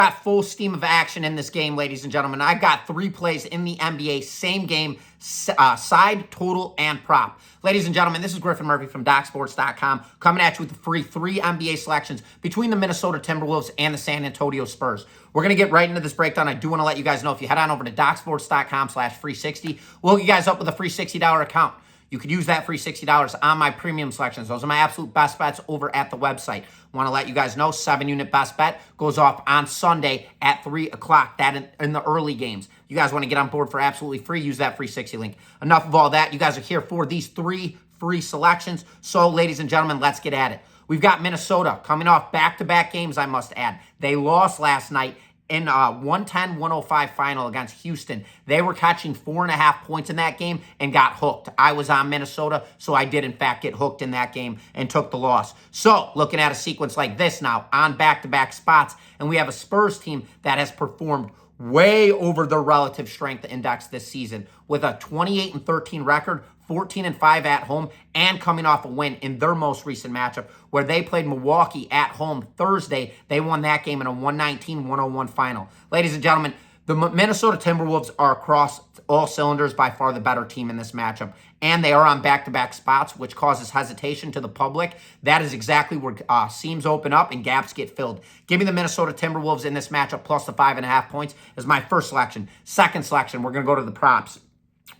Got full steam of action in this game, ladies and gentlemen. I got 3 plays in the NBA, same game, side, total, and prop. Ladies and gentlemen, this is Griffin Murphy from DocSports.com coming at you with the free 3 NBA selections between the Minnesota Timberwolves and the San Antonio Spurs. We're going to get right into this breakdown. I do want to let you guys know if you head on over to DocSports.com/free60, we'll hook you guys up with a free $60 account. You could use that free $60 on my premium selections. Those are my absolute best bets over at the website. Want to let you guys know, 7-unit best bet goes off on Sunday at 3 o'clock. That in the early games. You guys want to get on board for absolutely free, use that free 60 link. Enough of all that. You guys are here for these 3 free selections. So, ladies and gentlemen, let's get at it. We've got Minnesota coming off back-to-back games, I must add. They lost last night in a 110-105 final against Houston. They were catching 4.5 points in that game and got hooked. I was on Minnesota, so I did, in fact, get hooked in that game and took the loss. So, looking at a sequence like this now, on back-to-back spots, and we have a Spurs team that has performed way over their relative strength index this season with a 28-13 record, 14-5 at home, and coming off a win in their most recent matchup where they played Milwaukee at home Thursday. They won that game in a 119-101 final. Ladies and gentlemen, the Minnesota Timberwolves are across all cylinders by far the better team in this matchup, and they are on back-to-back spots, which causes hesitation to the public. That is exactly where seams open up and gaps get filled. Give me the Minnesota Timberwolves in this matchup plus the 5.5 points as my first selection. Second selection, we're going to go to the props.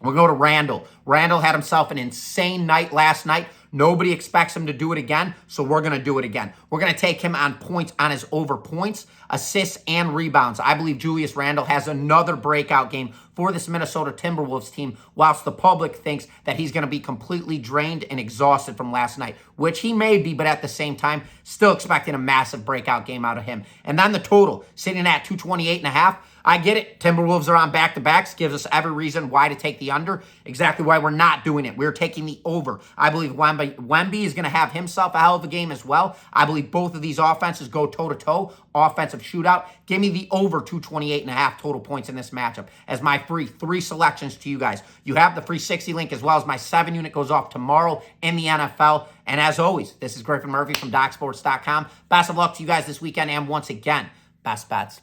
We'll go to Randle. Randle had himself an insane night last night. Nobody expects him to do it again, so we're going to do it again. We're going to take him on points, on his over points, assists, and rebounds. I believe Julius Randle has another breakout game for this Minnesota Timberwolves team, whilst the public thinks that he's going to be completely drained and exhausted from last night, which he may be, but at the same time, still expecting a massive breakout game out of him. And then the total, sitting at 228.5. I get it. Timberwolves are on back-to-backs. Gives us every reason why to take the under. Exactly why we're not doing it. We're taking the over. I believe Wemby is going to have himself a hell of a game as well. I believe both of these offenses go toe-to-toe. Offensive shootout. Give me the over 228.5 total points in this matchup as my free 3 selections to you guys. You have the free 60 link as well as my 7-unit goes off tomorrow in the NFL. And as always, this is Griffin Murphy from DocSports.com. Best of luck to you guys this weekend. And once again, best bets.